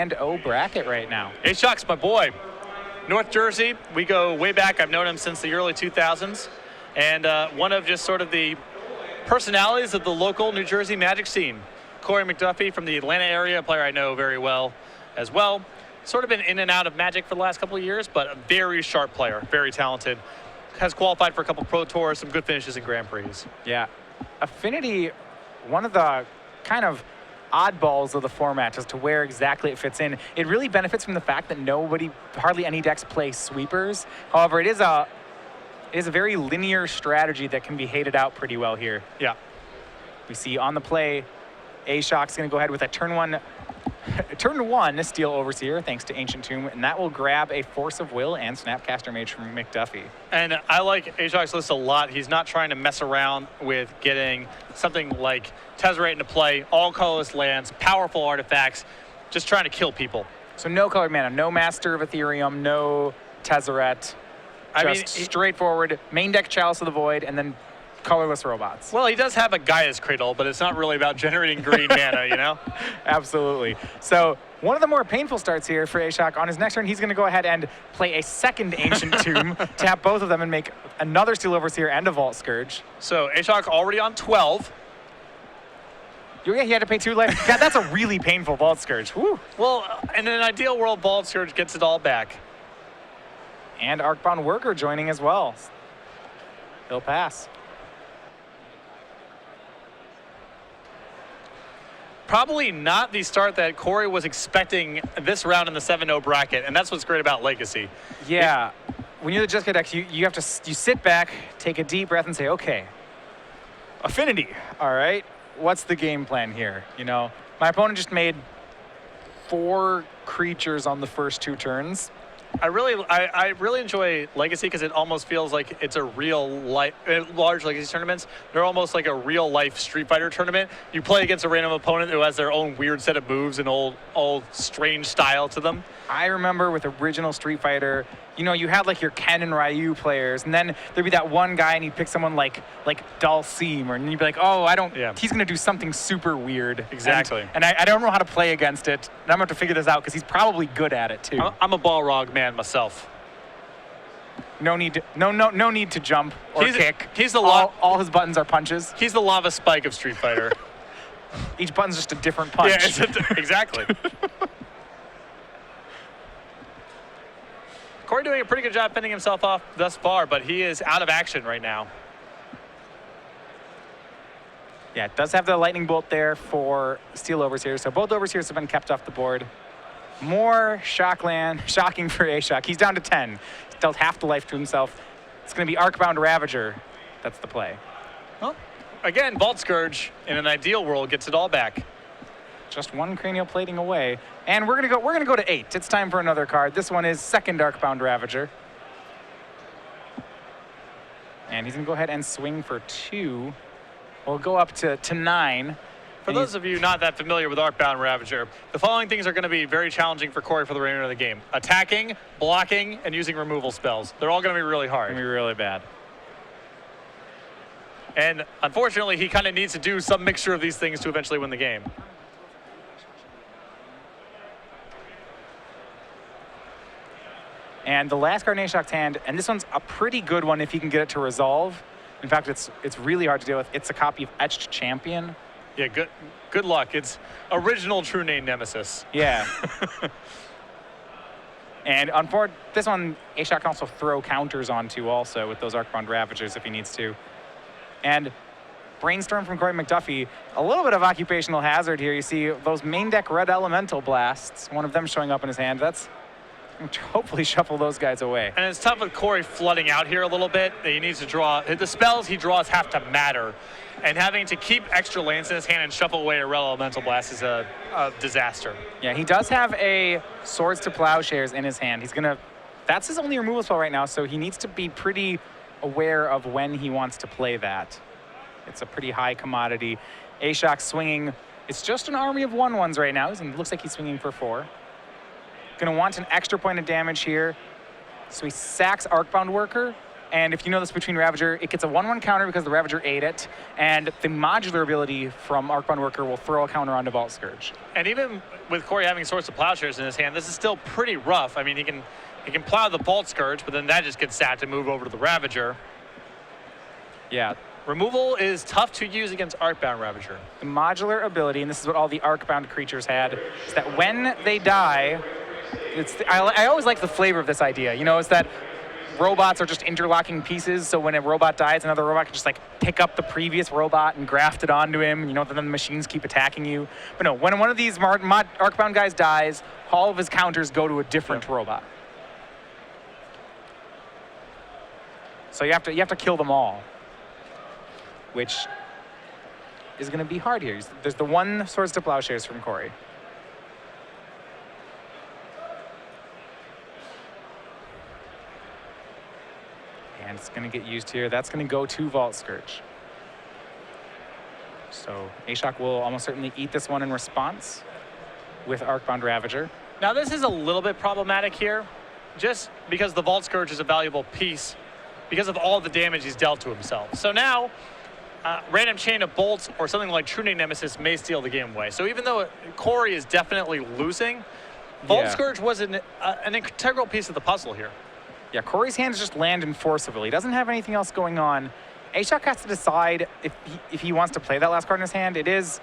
and O bracket right now. Ashok's my boy. North Jersey, we go way back. I've known him since the early 2000s. And one of just sort of the personalities of the local New Jersey Magic scene. Korey McDuffie from the Atlanta area, a player I know very well as well. Sort of been in and out of Magic for the last couple of years, but a very sharp player, very talented. Has qualified for a couple Pro Tours, some good finishes in Grand Prix. Yeah. Affinity, one of the kind of oddballs of the format as to where exactly it fits in. It really benefits from the fact that hardly any decks play sweepers. However, it is a very linear strategy that can be hated out pretty well here. Yeah. We see on the play, Ashok's going to go ahead with a turn one Steel Overseer, thanks to Ancient Tomb, and that will grab a Force of Will and Snapcaster Mage from McDuffie. And I like Ashok's list a lot. He's not trying to mess around with getting something like Tezzeret into play, all colorless lands, powerful artifacts, just trying to kill people. So no colored mana, no Master of Ethereum, no Tezzeret. Straightforward main deck Chalice of the Void, and then colorless robots. Well, he does have a Gaia's Cradle, but it's not really about generating green mana, you know? Absolutely. So one of the more painful starts here for Ashok. On his next turn, he's going to go ahead and play a second Ancient Tomb, tap both of them, and make another Steel Overseer and a Vault Scourge. So Ashok already on 12. Yeah, he had to pay 2 life. God, that's a really painful Vault Scourge. Woo. Well, in an ideal world, Vault Scourge gets it all back. And Arcbound Worker joining as well. He'll pass. Probably not the start that Korey was expecting this round in the 7-0 bracket, and that's what's great about Legacy. Yeah, when you're the Jessica deck, you sit back, take a deep breath, and say, okay, Affinity, all right, what's the game plan here? You know, my opponent just made 4 creatures on the first 2 turns. I really enjoy Legacy because it almost feels like it's a real life. Large Legacy tournaments, they're almost like a real life Street Fighter tournament. You play against a random opponent who has their own weird set of moves and old strange style to them. I remember with original Street Fighter, you know, you had like your Ken and Ryu players, and then there'd be that one guy and he'd pick someone like Dalsim, and you'd be like, oh, he's gonna do something super weird. Exactly. And I don't know how to play against it, and I'm gonna have to figure this out because he's probably good at it too. I'm a Balrog man myself. No need to jump or kick. All his buttons are punches. He's the lava spike of Street Fighter. Each button's just a different punch. Yeah, exactly. Korey doing a pretty good job fending himself off thus far, but he is out of action right now. Yeah, it does have the Lightning Bolt there for Steel Overseers, so both Overseers have been kept off the board. More shocking for Ashok. He's down to 10. He's dealt half the life to himself. It's going to be Arcbound Ravager. That's the play. Well, again, Vault Scourge in an ideal world gets it all back. Just 1 cranial plating away, and we're gonna go to 8. It's time for another card. This one is second Arcbound Ravager, and he's gonna go ahead and swing for 2. We'll go up to 9. For those of you not that familiar with Arcbound Ravager, the following things are going to be very challenging for Korey for the remainder of the game: attacking, blocking, and using removal spells. They're all going to be really hard. Gonna be really bad. And unfortunately, he kind of needs to do some mixture of these things to eventually win the game. And the last card in Ashok's hand, and this one's a pretty good one if he can get it to resolve. In fact, it's really hard to deal with. It's a copy of Etched Champion. Yeah, good luck. It's original True Name Nemesis. Yeah. And this one, Ashok can also throw counters onto also with those Arcbound Ravagers if he needs to. And Brainstorm from Korey McDuffie, a little bit of occupational hazard here. You see those main deck Red Elemental Blasts, one of them showing up in his hand. That's hopefully shuffle those guys away. And it's tough with Korey flooding out here a little bit. He needs to draw. The spells he draws have to matter. And having to keep extra lands in his hand and shuffle away a Red Elemental Blast is a disaster. Yeah, he does have a Swords to Plowshares in his hand. That's his only removal spell right now, so he needs to be pretty aware of when he wants to play that. It's a pretty high commodity. Ashok swinging. It's just an army of 1/1s right now, and it looks like he's swinging for 4. Gonna want an extra point of damage here. So he sacks Arcbound Worker, And if you know this between Ravager, it gets a 1/1 counter because the Ravager ate it, and the modular ability from Arcbound Worker will throw a counter onto Vault Scourge. And even with Korey having Swords of Plowshares in his hand, this is still pretty rough. I mean, he can plow the Vault Scourge, but then that just gets sacked to move over to the Ravager. Yeah. Removal is tough to use against Arcbound Ravager. The modular ability, and this is what all the Arcbound creatures had, is that when they die, I always like the flavor of this idea. You know, it's that robots are just interlocking pieces, so when a robot dies, another robot can just like pick up the previous robot and graft it onto him. You know, then the machines keep attacking you. But no, when one of these Arcbound guys dies, all of his counters go to a different robot. So you have to kill them all, which is going to be hard here. There's the one Swords to Plowshares from Korey. And it's going to get used here. That's going to go to Vault Scourge. So Ashok will almost certainly eat this one in response with Arcbound Ravager. Now this is a little bit problematic here, just because the Vault Scourge is a valuable piece because of all the damage he's dealt to himself. So now, Random Chain of Bolts or something like True Name Nemesis may steal the game away. So even though Korey is definitely losing, Vault Scourge was an integral piece of the puzzle here. Yeah, Korey's hands just land enforceable. He doesn't have anything else going on. Ashok has to decide if he wants to play that last card in his hand. He has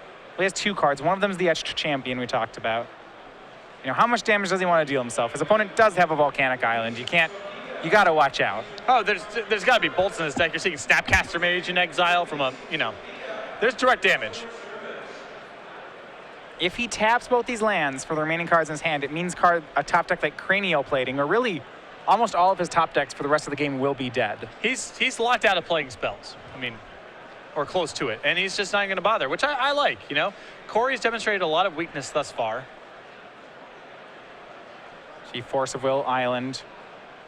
two cards. One of them is the Etched Champion we talked about. You know, how much damage does he want to deal himself? His opponent does have a Volcanic Island. You got to watch out. Oh, there's got to be bolts in this deck. You're seeing Snapcaster Mage in exile from there's direct damage. If he taps both these lands for the remaining cards in his hand, it means a top deck like Cranial Plating, or really almost all of his top decks for the rest of the game will be dead. He's locked out of playing spells. I mean, or close to it. And he's just not going to bother, which I like, you know. Korey's demonstrated a lot of weakness thus far. See, Force of Will, Island.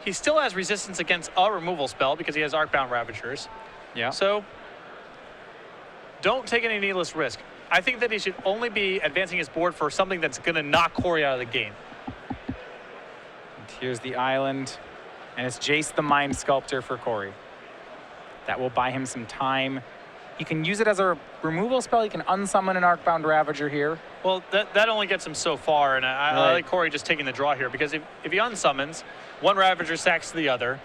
He still has resistance against a removal spell because he has Arcbound Ravagers. Yeah. So don't take any needless risk. I think that he should only be advancing his board for something that's going to knock Korey out of the game. And here's the Island, and it's Jace the Mind Sculptor for Korey. That will buy him some time. He can use it as a removal spell. He can unsummon an Arcbound Ravager here. Well, that only gets him so far, and I like Korey just taking the draw here, because if he unsummons, one Ravager sacks the other.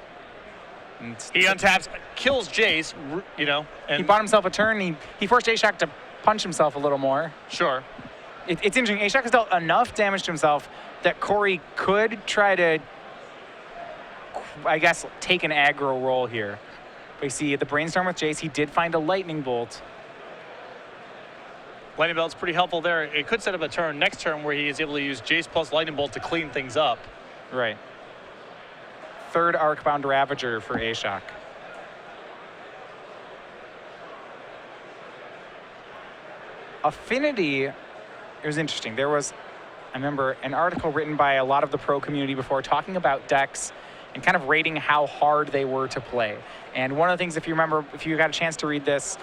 And he untaps, kills Jace, you know. And he bought himself a turn. He forced Ashok to punch himself a little more. Sure. It's interesting. Ashok has dealt enough damage to himself that Korey could try to, I guess, take an aggro role here. But you see, at the Brainstorm with Jace, he did find a Lightning Bolt. Lightning Bolt's pretty helpful there. It could set up a turn next turn where he is able to use Jace plus Lightning Bolt to clean things up. Right. Third Arcbound Ravager for Ashok. Affinity, it was interesting. There was, I remember, an article written by a lot of the pro community before talking about decks and kind of rating how hard they were to play. And one of the things, if you remember, if you got a chance to read this,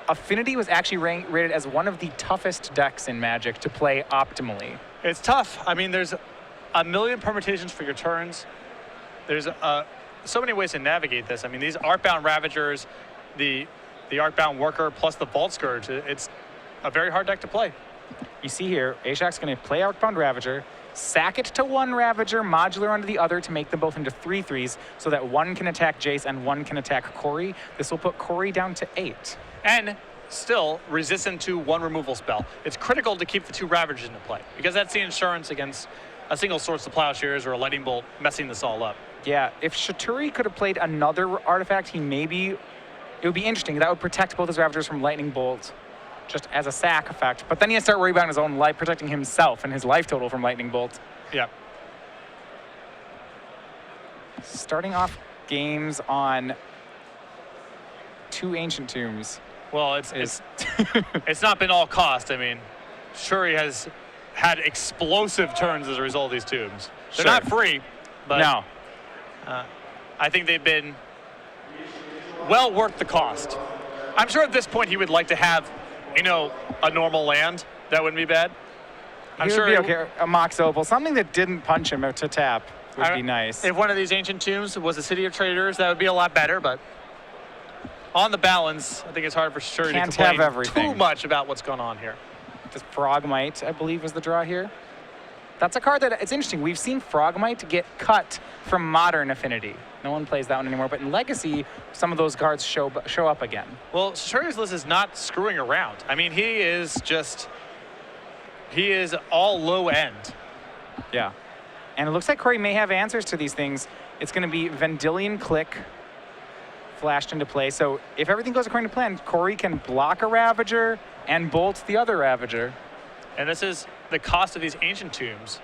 Affinity was actually rated as one of the toughest decks in Magic to play optimally. It's tough. I mean, there's a million permutations for your turns. There's so many ways to navigate this. I mean, these Arcbound Ravagers, the Arcbound Worker plus the Vault Scourge, it's a very hard deck to play. You see here, Ashok's going to play Arcbound Ravager, sack it to one Ravager, modular onto the other to make them both into 3/3s so that one can attack Jace and one can attack Korey. This will put Korey down to 8. And still resistant to one removal spell. It's critical to keep the two Ravagers into play because that's the insurance against a single Swords to Plowshares or a Lightning Bolt messing this all up. Yeah, if Chitturi could have played another artifact, it would be interesting. That would protect both his Ravagers from Lightning Bolt just as a sack effect. But then he has to start worrying about his own life, protecting himself and his life total from Lightning Bolt. Yeah. Starting off games on 2 Ancient Tombs. Well, it's not been all cost. I mean, Chitturi has had explosive turns as a result of these tombs. They're not free, but no. I think they've been well worth the cost. I'm sure at this point he would like to have, you know, a normal land. That wouldn't be bad. I'm sure he would be okay. A Mox Opal, something that didn't punch him to tap. would be nice. If one of these ancient tombs was a city of traders, that would be a lot better, but on the balance, I think it's hard for Chitturi to complain too much about what's going on here. Just Frogmite, I believe, was the draw here. That's a card that, it's interesting. We've seen Frogmite get cut from Modern Affinity. No one plays that one anymore, but in Legacy, some of those cards show up again. Well, Chitturi's list is not screwing around. I mean, he is all low end. Yeah. And it looks like Korey may have answers to these things. It's going to be Vendilion Click flashed into play. So if everything goes according to plan, Korey can block a Ravager and bolt the other Ravager. And this is the cost of these ancient tombs.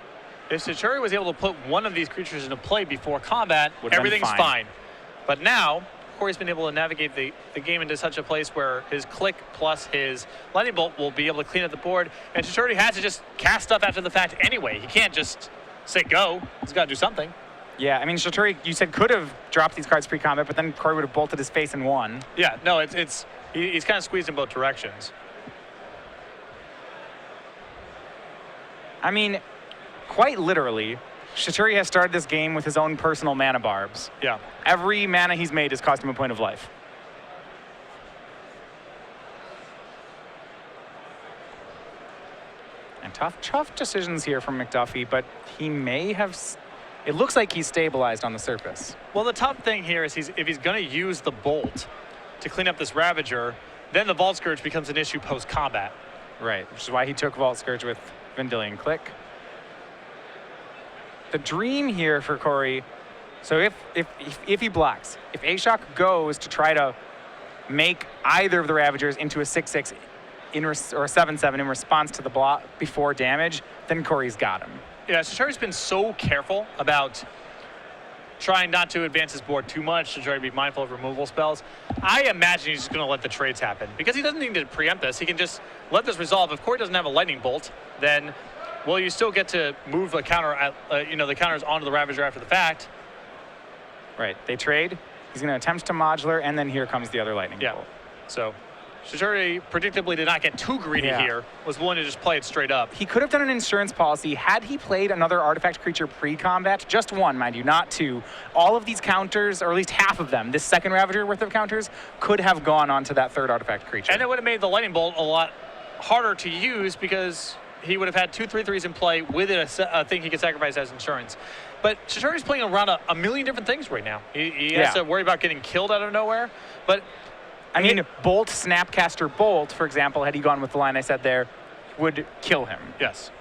If Chitturi was able to put one of these creatures into play before combat, everything's fine. But now, Korey's been able to navigate the game into such a place where his click plus his lightning bolt will be able to clean up the board, and Chitturi has to just cast stuff after the fact anyway. He can't just say go. He's got to do something. Yeah, I mean, Chitturi, you said, could have dropped these cards pre-combat, but then Korey would have bolted his face and won. Yeah, no, he's kind of squeezed in both directions. I mean, quite literally, Chitturi has started this game with his own personal mana barbs. Yeah. Every mana he's made has cost him a point of life. And tough decisions here from McDuffie, but he may have... It looks like he's stabilized on the surface. Well, the tough thing here is if he's going to use the bolt to clean up this Ravager, then the Vault Scourge becomes an issue post-combat. Right, which is why he took Vault Scourge with Vendilion Click. The dream here for Korey, so if he blocks, if Ashok goes to try to make either of the Ravagers into a 6/6 or a 7/7 in response to the block before damage, then Korey's got him. Yeah, Chitturi's been so careful about trying not to advance his board too much, to try to be mindful of removal spells. I imagine he's just going to let the trades happen because he doesn't need to preempt this. He can just let this resolve. If Korey doesn't have a lightning bolt, then well, you still get to move the counter, the counters onto the Ravager after the fact. Right, they trade. He's going to attempt to modular, and then here comes the other lightning bolt. So Chitturi predictably did not get too greedy here, was willing to just play it straight up. He could have done an insurance policy had he played another artifact creature pre-combat, just one, mind you, not two. All of these counters, or at least half of them, this second Ravager worth of counters, could have gone onto that third artifact creature. And it would have made the lightning bolt a lot harder to use because he would have had 2 3/3s in play with it, a thing he could sacrifice as insurance. But Chitturi's playing around a million different things right now. He has to worry about getting killed out of nowhere. But I mean, Bolt, Snapcaster Bolt, for example, had he gone with the line I said there, would kill him. Yes.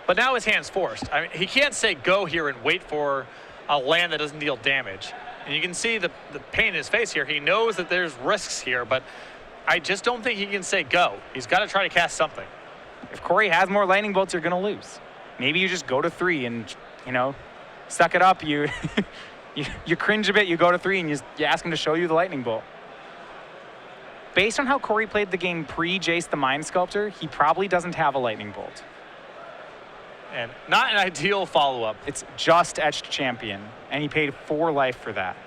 But now his hand's forced. I mean, he can't say go here and wait for a land that doesn't deal damage. And you can see the pain in his face here. He knows that there's risks here, but I just don't think he can say go. He's got to try to cast something. If Korey has more lightning bolts, you're going to lose. Maybe you just go to 3 and, suck it up. You cringe a bit, you go to 3, and you ask him to show you the lightning bolt. Based on how Korey played the game pre-Jace the Mind Sculptor, he probably doesn't have a lightning bolt. And not an ideal follow-up. It's just Etched Champion, and he paid 4 life for that.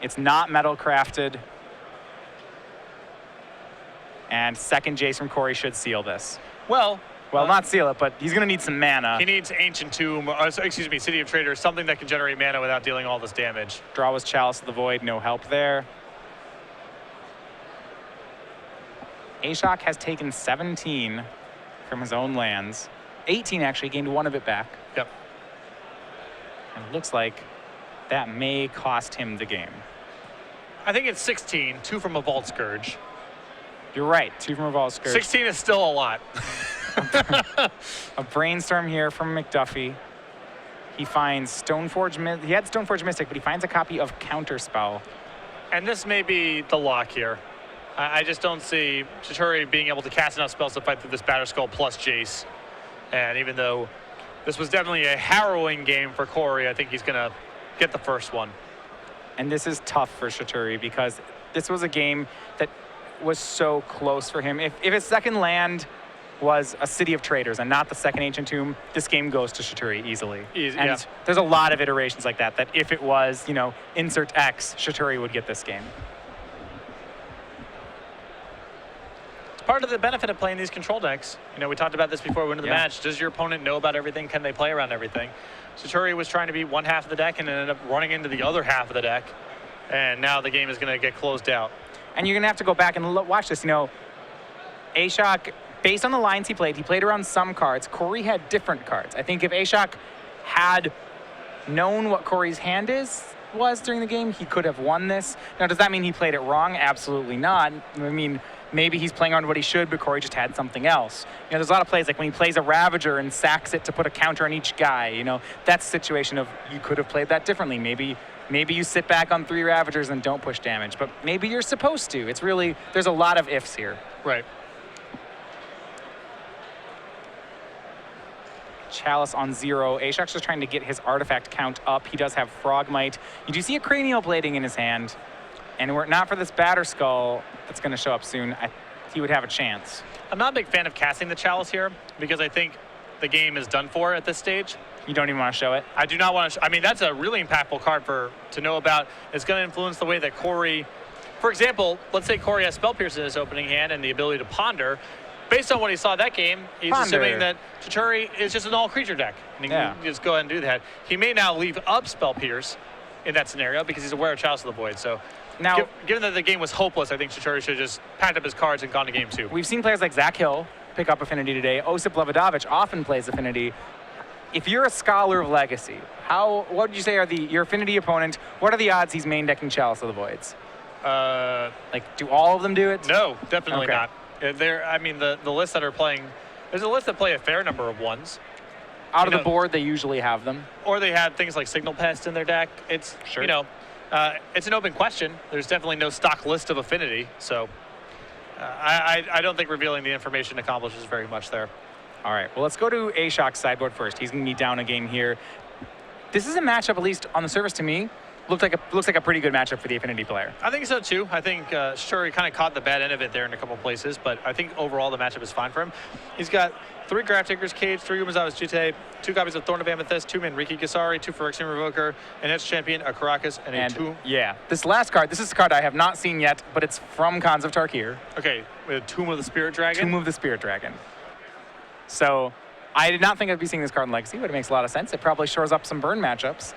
It's not metal crafted. And second Jace from Korey should seal this. Well, not seal it, but he's going to need some mana. He needs Ancient Tomb, City of Traders, something that can generate mana without dealing all this damage. Draw was Chalice of the Void, no help there. Ashok has taken 17 from his own lands. 18 actually, gained 1 of it back. Yep. And it looks like that may cost him the game. I think it's 16, 2 from a Vault Scourge. You're right, 2 from a Vault Scourge. 16 is still a lot. A Brainstorm here from McDuffie. He finds Stoneforge, he had Stoneforge Mystic, but he finds a copy of Counterspell. And this may be the lock here. I just don't see Chitturi being able to cast enough spells to fight through this Batterskull plus Jace. And even though this was definitely a harrowing game for Korey, I think he's going to get the first one. And this is tough for Chitturi because this was a game that was so close for him. If his second land was a City of Traders and not the second Ancient Tomb, this game goes to Chitturi easily. And there's a lot of iterations like that, that if it was, insert X, Chitturi would get this game. part of the benefit of playing these control decks. You know, we talked about this before we went into the match. Does your opponent know about everything? Can they play around everything? Chitturi was trying to beat one half of the deck and ended up running into the other half of the deck. And now the game is going to get closed out. And you're going to have to go back and watch this. You know, Ashok, based on the lines he played around some cards. Korey had different cards. I think if Ashok had known what Korey's hand was during the game, he could have won this. Now, does that mean he played it wrong? Absolutely not. I mean, maybe he's playing on what he should, but Korey just had something else. You know, there's a lot of plays like when he plays a Ravager and sacks it to put a counter on each guy. You know, that's a situation of you could have played that differently. Maybe you sit back on 3 Ravagers and don't push damage, but maybe you're supposed to. It's really, there's a lot of ifs here. Right. Chalice on 0. Ashok's just trying to get his artifact count up. He does have Frogmite. You do see a Cranial Blading in his hand, and were it not for this Batter Skull that's going to show up soon, he would have a chance. I'm not a big fan of casting the Chalice here because I think the game is done for at this stage. You don't even want to show it? I do not want to. I mean, that's a really impactful card to know about. It's going to influence the way that Korey, for example, let's say Korey has Spell Pierce in his opening hand and the ability to ponder. Based on what he saw that game, he's assuming that Chitturi is just an all-creature deck. And he can just go ahead and do that. He may now leave up Spell Pierce in that scenario because he's aware of Chalice of the Void. So now, given that the game was hopeless, I think Chitturi should have just packed up his cards and gone to game 2. We've seen players like Zach Hill pick up Affinity today. Osip Levodovich often plays Affinity. If you're a Scholar of Legacy, what would you say are your Affinity opponent? What are the odds he's main decking Chalice of the Voids? Like, do all of them do it? No, definitely not. I mean, the lists that are playing, there's a list that play a fair number of ones. Out of the board, they usually have them. Or they have things like Signal Pest in their deck. It's, you know, it's an open question. There's definitely no stock list of Affinity. So I don't think revealing the information accomplishes very much there. All right, well, let's go to Ashok's sideboard first. He's going to be down a game here. This is a matchup, at least on the surface to me, looks like a pretty good matchup for the Affinity player. I think so too. I think Chitturi kind of caught the bad end of it there in a couple places, but I think overall the matchup is fine for him. He's got 3 Grafdigger's Cage, 3 Umezawa's Jitte, 2 copies of Thorn of Amethyst, 2 Manriki Gisari, 2 Phyrexian Revoker, an Edge Champion, a Karakas, and a 2. Yeah, this last card, this is a card I have not seen yet, but it's from Khans of Tarkir. Okay, with Tomb of the Spirit Dragon. Tomb of the Spirit Dragon. So I did not think I'd be seeing this card in Legacy, but it makes a lot of sense. It probably shores up some burn matchups.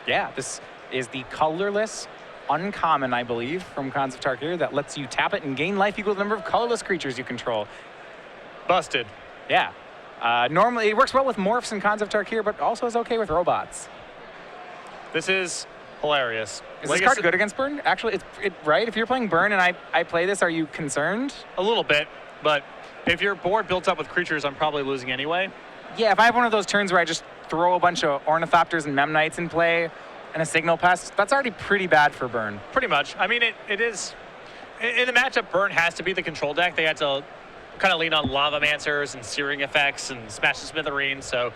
Yeah, this is the colorless uncommon, I believe, from Khans of Tarkir that lets you tap it and gain life equal to the number of colorless creatures you control. Busted. Yeah. Normally, it works well with morphs and Khans of Tarkir, but also is okay with robots. This is hilarious. Is this card good against burn? Actually, right? If you're playing burn and I play this, are you concerned? A little bit, but if your board built up with creatures, I'm probably losing anyway. Yeah, if I have one of those turns where I just throw a bunch of Ornithopters and Memnites in play and a Signal Pest, that's already pretty bad for burn. Pretty much. I mean, it is. In the matchup, burn has to be the control deck. They had to kind of lean on Lavamancers and Searing Effects and Smash the Smithereens. So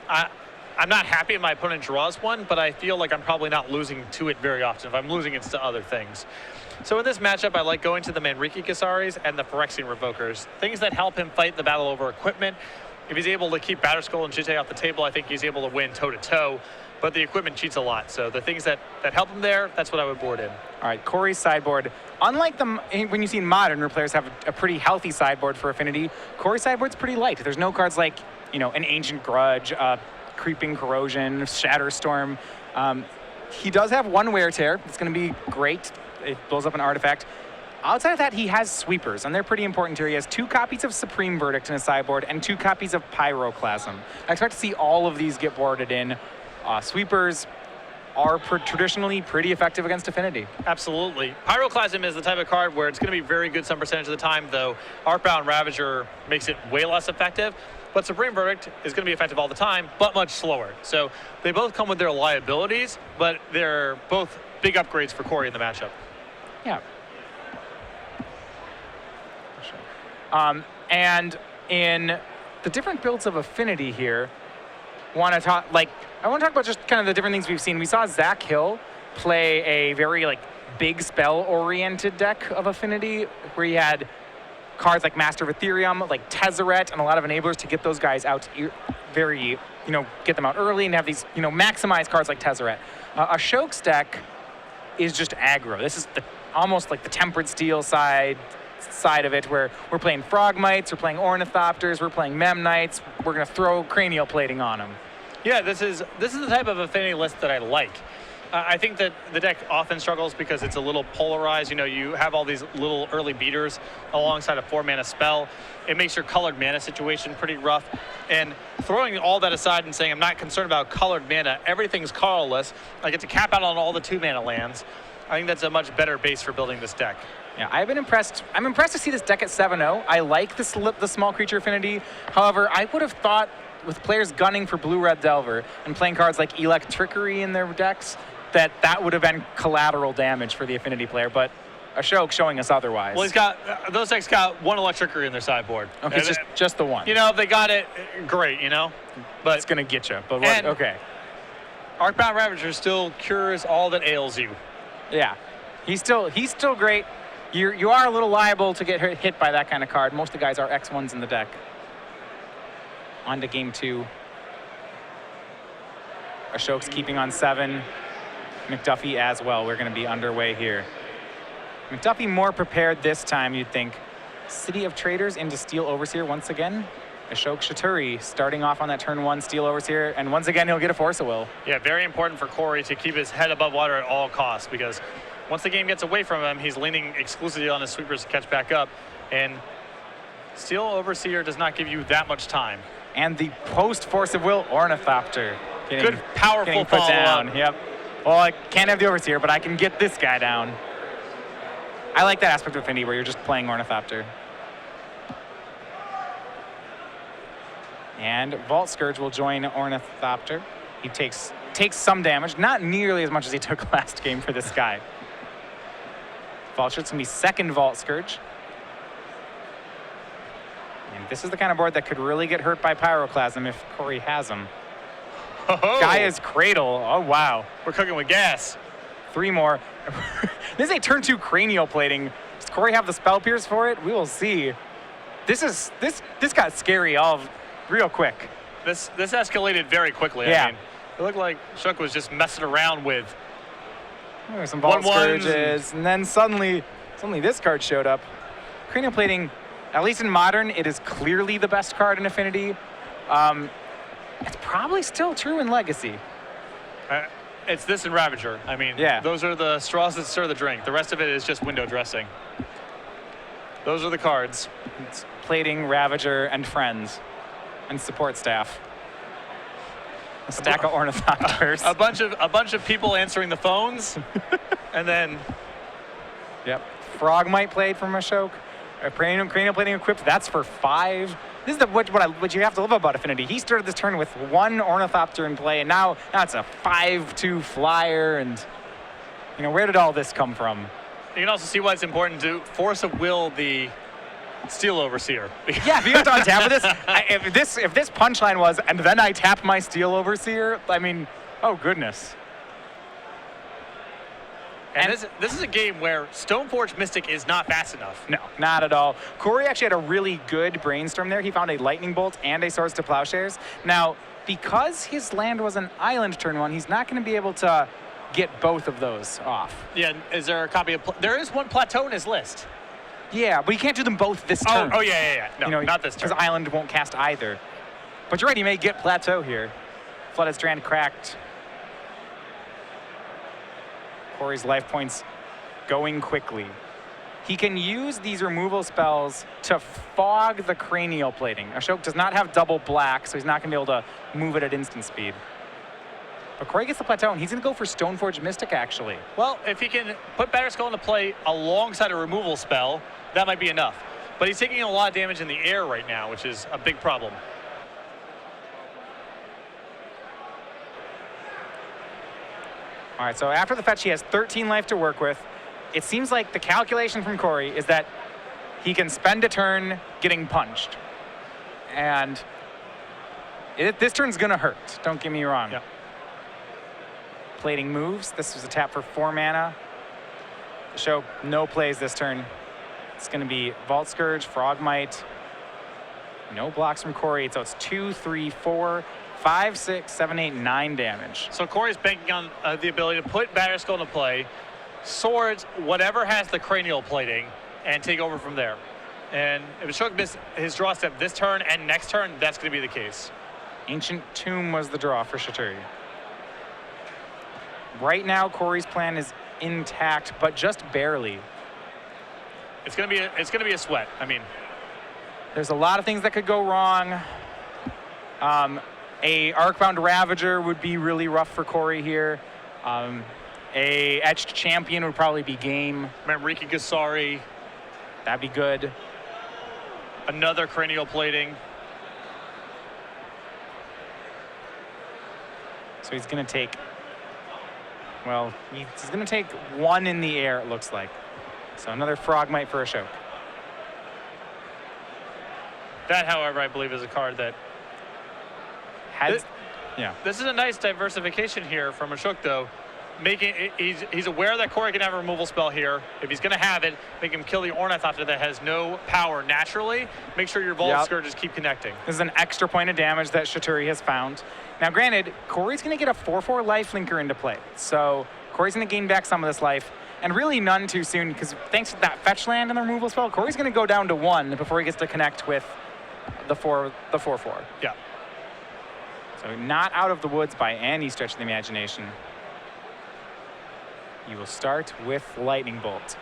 I'm not happy if my opponent draws one, but I feel like I'm probably not losing to it very often. If I'm losing, it's to other things. So in this matchup, I like going to the Manriki Gisaris and the Phyrexian Revokers, things that help him fight the battle over equipment. If he's able to keep Batterskull and Jitte off the table, I think he's able to win toe-to-toe. But the equipment cheats a lot. So the things that help him there, that's what I would board in. All right, Korey's sideboard. Unlike when you see Modern, where players have a pretty healthy sideboard for Affinity, Korey's sideboard's pretty light. There's no cards like, you know, an Ancient Grudge, Creeping Corrosion, Shatterstorm. He does have 1 Wear Tear. It's going to be great. It blows up an artifact. Outside of that, he has sweepers, and they're pretty important here. He has 2 copies of Supreme Verdict in his sideboard and 2 copies of Pyroclasm. I expect to see all of these get boarded in. Sweepers are traditionally pretty effective against Affinity. Absolutely. Pyroclasm is the type of card where it's going to be very good some percentage of the time, though Artbound Ravager makes it way less effective. But Supreme Verdict is going to be effective all the time, but much slower. So they both come with their liabilities, but they're both big upgrades for Korey in the matchup. Yeah. And in the different builds of Affinity here, I want to talk about just kind of the different things we've seen. We saw Zach Hill play a very big spell-oriented deck of Affinity, where he had cards like Master of Ethereum, like Tezzeret, and a lot of enablers to get those guys out get them out early and have these, maximize cards like Tezzeret. Ashok's deck is just aggro. This is almost like the Tempered Steel side, side of it where we're playing Frogmites, we're playing Ornithopters, we're playing Memnites. We're going to throw cranial plating on them. Yeah, this is the type of affinity list that I like. I think that the deck often struggles because it's a little polarized. You know, you have all these little early beaters alongside a 4-mana spell. It makes your colored mana situation pretty rough. And throwing all that aside and saying I'm not concerned about colored mana, everything's colorless, I get to cap out on all the 2-mana lands. I think that's a much better base for building this deck. Yeah, I've been impressed. I'm impressed to see this deck at 7-0. I like the small creature affinity. However, I would have thought with players gunning for Blue-Red Delver and playing cards like Electrickery in their decks, that would have been collateral damage for the affinity player, but Ashok showing us otherwise. Well, he's got those decks got one Electrickery in their sideboard. Okay, it's just the one. You know, if they got it, great. You know, but it's gonna get you. But what, okay. Arcbound Ravager still cures all that ails you. Yeah, he's still great. You are a little liable to get hit by that kind of card. Most of the guys are X1s in the deck. On to game 2. Ashok's keeping on 7. McDuffie as well. We're going to be underway here. McDuffie more prepared this time, you'd think. City of Traders into Steel Overseer once again. Ashok Chitturi starting off on that turn 1 Steel Overseer, and once again he'll get a Force of Will. Yeah, very important for Korey to keep his head above water at all costs, because once the game gets away from him, he's leaning exclusively on his sweepers to catch back up, and Steel Overseer does not give you that much time. And the post Force of Will Ornithopter. Good, powerful put down. follow-up. Yep. Well, I can't have the Overseer, but I can get this guy down. I like that aspect of Affinity where you're just playing Ornithopter. And Vault Scourge will join Ornithopter. He takes some damage, not nearly as much as he took last game for this guy. Vault Scourge's gonna be second Vault Scourge. And this is the kind of board that could really get hurt by Pyroclasm if Korey has him. Gaia's Cradle. Oh, wow. We're cooking with gas. 3 more. This is a turn 2 cranial plating. Does Korey have the Spell Pierce for it? We will see. This got scary all real quick. This escalated very quickly. Yeah. I mean, it looked like Ashok was just messing around with There were some Vault Scourges, and then suddenly this card showed up. Cranial plating, at least in Modern, it is clearly the best card in Affinity. It's probably still true in Legacy. It's this and Ravager. I mean, yeah. Those are the straws that stir the drink. The rest of it is just window dressing. Those are the cards. It's plating, Ravager, and friends, and support staff. A stack of Ornithopters. A bunch of people answering the phones, and then. Yep. Frogmite played from Ashok. Cranial plating equipped. That's for 5. This is what you have to love about Affinity. He started this turn with 1 Ornithopter in play, and now it's a 5/2 flyer. And where did all this come from? You can also see why it's important to Force of Will the Steel Overseer. Yeah, if you have to untap this, if this punchline was, and then I tap my Steel Overseer, I mean, oh goodness. And this is a game where Stoneforge Mystic is not fast enough. No, not at all. Korey actually had a really good brainstorm there. He found a Lightning Bolt and a Swords to Plowshares. Now, because his land was an island turn 1, he's not going to be able to get both of those off. Yeah, is there a copy of... There is one Plateau in his list. Yeah, but he can't do them both this turn. Oh, yeah. No, not this turn. Because Island won't cast either. But you're right, he may get Plateau here. Flooded Strand cracked. Korey's life points going quickly. He can use these removal spells to fog the cranial plating. Ashok does not have double black, so he's not going to be able to move it at instant speed. But Korey gets the Plateau, and he's going to go for Stoneforge Mystic, actually. Well, if he can put Batterskull into play alongside a removal spell, that might be enough. But he's taking a lot of damage in the air right now, which is a big problem. All right, so after the fetch, he has 13 life to work with. It seems like the calculation from Korey is that he can spend a turn getting punched. And this turn's going to hurt, don't get me wrong. Yep. Plating moves. This was a tap for 4 mana. Show no plays this turn. It's going to be Vault Scourge, Frogmite. No blocks from Korey, so it's 2, 3, 4, 5, 6, 7, 8, 9 damage. So Korey's banking on the ability to put Batterskull into play, Swords, whatever has the cranial plating, and take over from there. And if Ashok missed his draw step this turn and next turn, that's going to be the case. Ancient Tomb was the draw for Chitturi. Right now, Korey's plan is intact, but just barely. It's going to be a sweat. I mean, there's a lot of things that could go wrong. A Arcbound Ravager would be really rough for Korey here. A Etched Champion would probably be game. Mamriki Gasari. That'd be good. Another cranial plating. So he's going to take, well, he's going to take one in the air, it looks like. So another Frogmite for Ashok. That, however, I believe is a card that yeah. This is a nice diversification here from Ashok, though. He's aware that Korey can have a removal spell here. If he's going to have it, make him kill the Ornithopter that has no power naturally. Make sure your Vault Scourges keep connecting. This is an extra point of damage that Chitturi has found. Now, granted, Korey's going to get a 4/4 lifelinker into play. So Korey's going to gain back some of this life. And really none too soon, because thanks to that fetch land and the removal spell, Korey's going to go down to 1 before he gets to connect with the 4/4. Yeah. So not out of the woods by any stretch of the imagination. You will start with Lightning Bolt.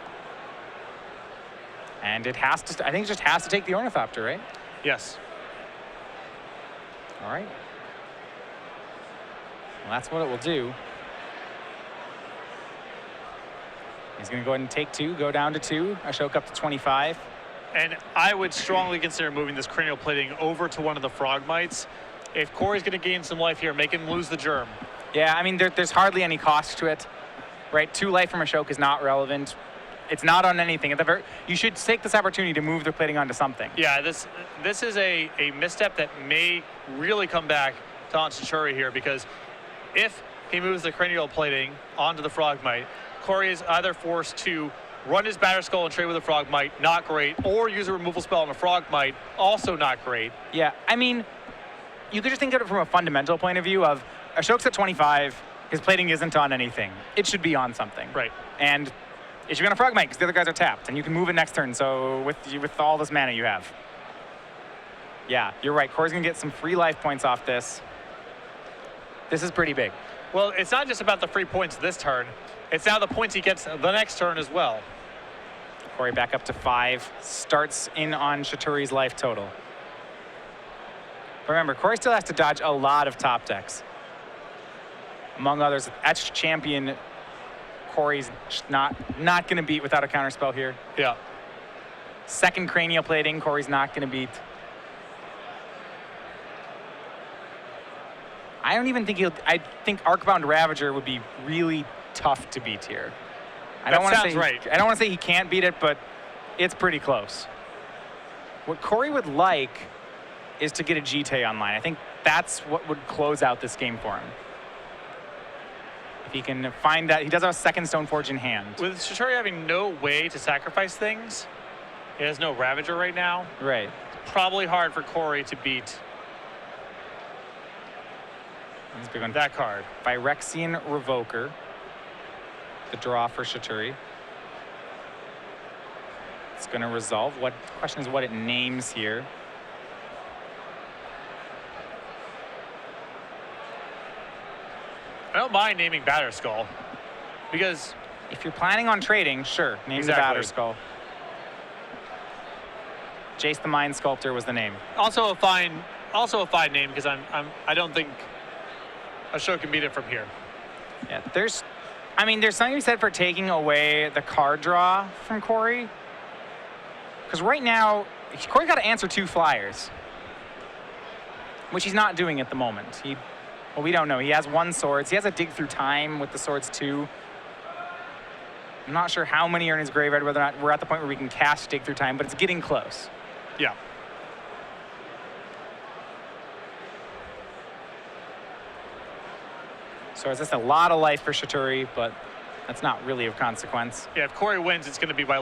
And it has to, I think it just has to take the Ornithopter, right? Yes. All right. Well, that's what it will do. He's going to go ahead and take 2, go down to 2. Ashok up to 25. And I would strongly consider moving this cranial plating over to one of the Frogmites. If Korey's going to gain some life here, make him lose the germ. Yeah, I mean, there's hardly any cost to it, right? 2 life from Ashok is not relevant. It's not on anything. You should take this opportunity to move the plating onto something. Yeah, this is a misstep that may really come back to haunt Chitturi here, because if he moves the cranial plating onto the Frogmite, Korey is either forced to run his Batter Skull and trade with a Frogmite, not great, or use a removal spell on a Frogmite, also not great. Yeah, I mean, you could just think of it from a fundamental point of view of Ashok's at 25, his plating isn't on anything. It should be on something. Right. And it should be on a Frogmite because the other guys are tapped, and you can move it next turn, so with all this mana you have. Yeah, you're right. Korey's going to get some free life points off this. This is pretty big. Well, it's not just about the free points this turn. It's now the points he gets the next turn as well. Korey back up to 5, starts in on Chitturi's life total. Remember, Korey still has to dodge a lot of top decks. Among others, Etched Champion, Korey's not going to beat without a counterspell here. Yeah. Second Cranial Plating, Korey's not going to beat. I don't even think I think Arcbound Ravager would be really tough to beat here. I don't want to say he can't beat it, but it's pretty close. What Korey would like is to get a GT online. I think that's what would close out this game for him. If he can find that, he does have a second Stoneforge in hand. With Chitturi having no way to sacrifice things, he has no Ravager right now. Right. It's probably hard for Korey to beat that card. Phyrexian Revoker, the draw for Chitturi. It's going to resolve. What question is what it names here? I don't mind naming Batter Skull, because if you're planning on trading, sure, name the Batter Skull. Jace the Mind Sculptor was the name. Also a fine name, because I don't think Ashok can beat it from here. Yeah, there's something to be said for taking away the card draw from Korey. Because right now, Korey got to answer 2 flyers, which he's not doing at the moment. Well, we don't know. He has 1 Swords. He has a Dig Through Time with the Swords 2. I'm not sure how many are in his graveyard, whether or not we're at the point where we can cast Dig Through Time, but it's getting close. Yeah. So it's just a lot of life for Chitturi, but that's not really of consequence. Yeah, if Korey wins, it's going to be by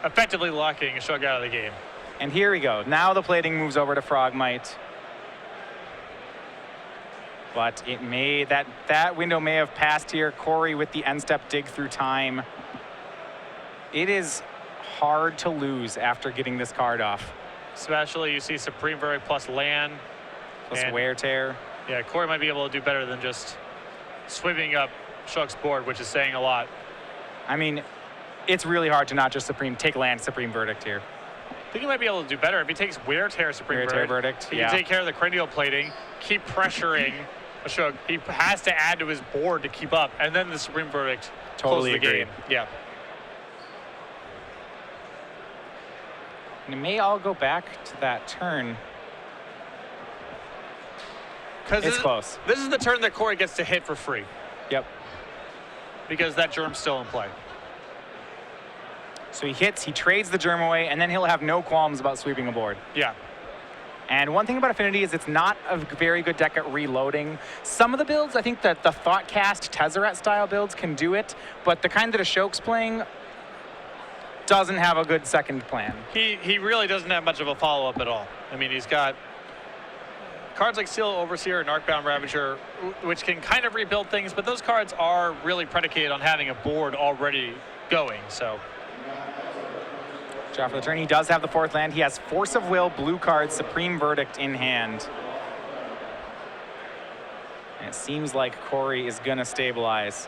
effectively locking Ashok out of the game. And here we go. Now the plating moves over to Frogmite. But it may, that window may have passed here. Korey with the end step Dig Through Time. It is hard to lose after getting this card off. Especially you see Supreme Verdict plus land. Plus wear tear. Yeah, Korey might be able to do better than just sweeping up Ashok's board, which is saying a lot. I mean, it's really hard to not just take land Supreme Verdict here. I think he might be able to do better if he takes wear tear Supreme Verdict. He can take care of the cranial plating, keep pressuring Ashok. He has to add to his board to keep up, and then the Supreme Verdict totally closes the game. Yeah. And it may all go back to that turn. Because it's close. This is the turn that Korey gets to hit for free. Yep. Because that germ's still in play. So he hits, he trades the germ away, and then he'll have no qualms about sweeping a board. Yeah. And one thing about Affinity is it's not a very good deck at reloading. Some of the builds, I think that the Thoughtcast Tezzeret style builds can do it, but the kind that Ashok's playing doesn't have a good second plan. He really doesn't have much of a follow-up at all. I mean, he's got cards like Seal Overseer and Arcbound Ravager, which can kind of rebuild things, but those cards are really predicated on having a board already going, so. Draw for the turn. He does have the fourth land. He has Force of Will, blue card, Supreme Verdict in hand. And it seems like Korey is going to stabilize.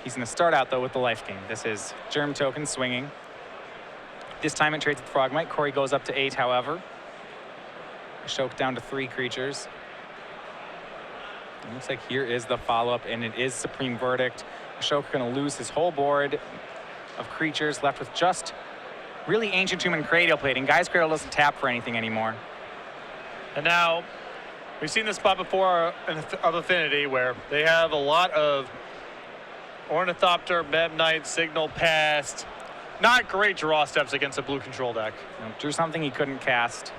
He's going to start out, though, with the life gain. This is Germ Token swinging. This time it trades with Frogmite. Korey goes up to 8, however. Ashok down to 3 creatures. It looks like here is the follow-up, and it is Supreme Verdict. Ashok going to lose his whole board of creatures, left with just really Ancient Tomb and Cranial Plating. Guy's Cradle doesn't tap for anything anymore. And now, we've seen this spot before of Affinity, where they have a lot of Ornithopter, Meb Knight, Signal Past. Not great draw steps against a blue control deck. Drew something he couldn't cast.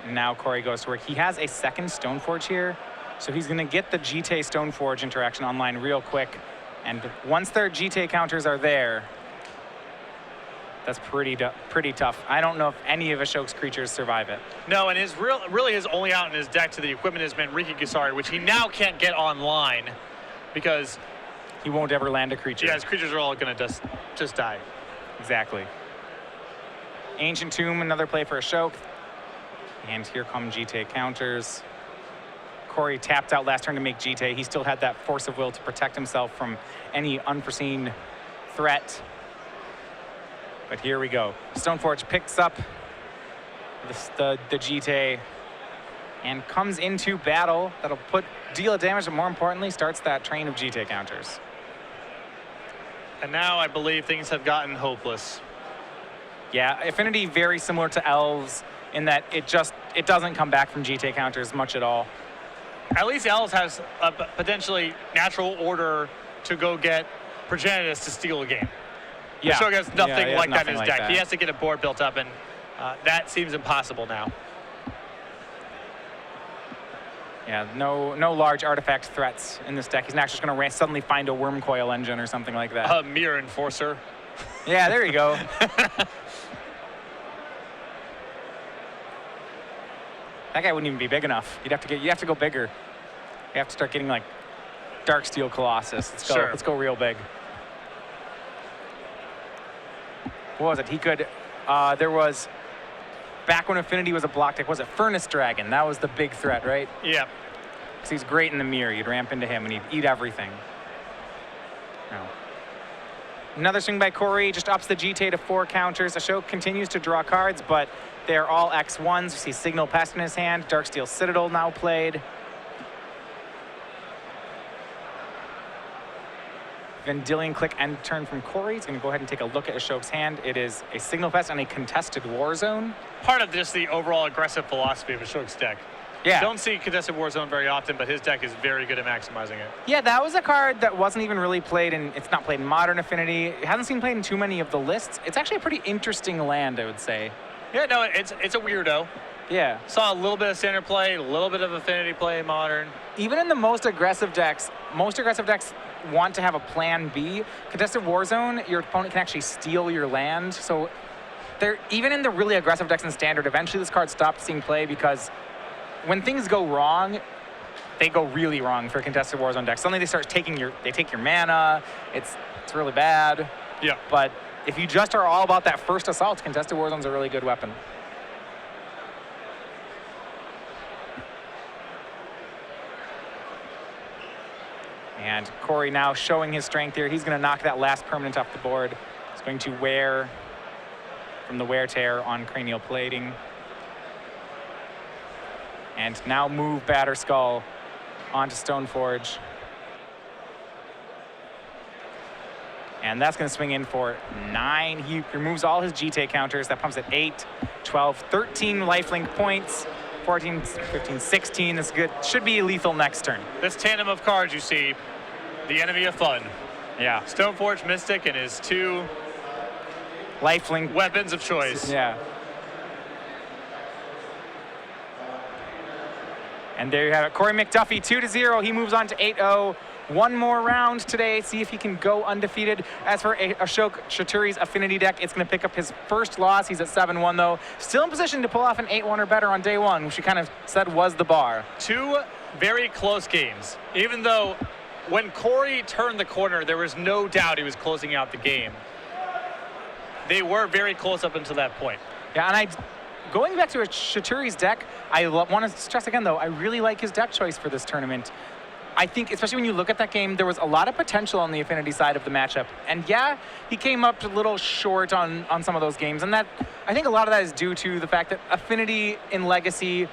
And now Korey goes to work. He has a second Stoneforge here, so he's going to get the GT Stoneforge interaction online real quick. And once their GT counters are there, that's pretty tough. I don't know if any of Ashok's creatures survive it. No, and really his only out in his deck to the equipment has been Riki Gisari, which he now can't get online because he won't ever land a creature. Yeah, his creatures are all going to just die. Exactly. Ancient Tomb, another play for Ashok. And here come GT counters. Korey tapped out last turn to make GT. He still had that Force of Will to protect himself from any unforeseen threat. But here we go. Stoneforge picks up the GT and comes into battle. That'll deal damage, but more importantly, starts that train of GT counters. And now I believe things have gotten hopeless. Yeah, Affinity very similar to Elves in that it doesn't come back from GT counters much at all. At least Elves has a potentially natural order to go get Progenitus to steal a game. Yeah. Ashok has nothing like that in his deck. That. He has to get a board built up, and that seems impossible now. Yeah, no large artifact threats in this deck. He's not just going to suddenly find a Worm Coil engine or something like that. A Mirror Enforcer. Yeah, there you go. That guy wouldn't even be big enough. You have to go bigger. You have to start getting like Darksteel Colossus. Let's go real big. What was it? He could. There was back when Affinity was a block deck. Was it Furnace Dragon? That was the big threat, right? Yeah. Because he's great in the mirror. You'd ramp into him and he'd eat everything. No. Another swing by Korey just ups the GT to 4 counters. Ashok continues to draw cards, but they're all X1s. You see Signal Pest in his hand. Darksteel Citadel now played. Vendilion Click end turn from Korey. He's going to go ahead and take a look at Ashok's hand. It is a Signal Pest and a Contested War Zone. Part of just the overall aggressive philosophy of Ashok's deck. Yeah. Don't see Contested War Zone very often, but his deck is very good at maximizing it. Yeah, that was a card that wasn't even really played in, it's not played in Modern Affinity. It hasn't seen played in too many of the lists. It's actually a pretty interesting land, I would say. Yeah, no, it's a weirdo. Yeah. Saw a little bit of Standard play, a little bit of Affinity play in Modern. Even in the most aggressive decks want to have a plan B. Contested War Zone, your opponent can actually steal your land. So even in the really aggressive decks in Standard, eventually this card stopped seeing play because when things go wrong, they go really wrong for contested Warzone decks. Suddenly they start taking your mana. It's really bad. Yeah. But if you just are all about that first assault, contested Warzone's a really good weapon. And Korey now showing his strength here. He's going to knock that last permanent off the board. He's going to wear from the wear tear on cranial plating. And now move Batter Skull onto Stoneforge. And that's going to swing in for 9. He removes all his GT counters. That pumps at 8, 12, 13 lifelink points. 14, 15, 16 is good. Should be lethal next turn. This tandem of cards you see, the enemy of fun. Yeah. Stoneforge Mystic and his 2 lifelink weapons of choice. Yeah. And there you have it. Korey McDuffie 2-0. He moves on to 8-0. One more round today. See if he can go undefeated. As for Ashok Chitturi's Affinity deck, it's going to pick up his first loss. He's at 7-1 though. Still in position to pull off an 8-1 or better on day one, which we kind of said was the bar. 2 very close games. Even though when Korey turned the corner, there was no doubt he was closing out the game. They were very close up until that point. Yeah, and going back to Chitturi's deck, I want to stress again though, I really like his deck choice for this tournament. I think, especially when you look at that game, there was a lot of potential on the Affinity side of the matchup. And yeah, he came up a little short on some of those games. And that, I think a lot of that is due to the fact that Affinity in Legacy,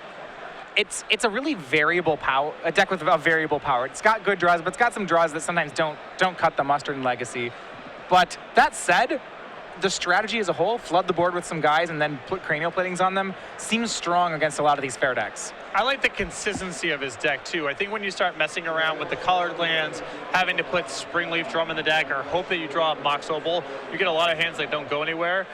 it's a really variable power, a deck with a variable power. It's got good draws, but it's got some draws that sometimes don't cut the mustard in Legacy. But that said, the strategy as a whole, flood the board with some guys and then put cranial platings on them, seems strong against a lot of these fair decks. I like the consistency of his deck too. I think when you start messing around with the colored lands, having to put Springleaf Drum in the deck or hope that you draw a Mox Opal, you get a lot of hands that don't go anywhere.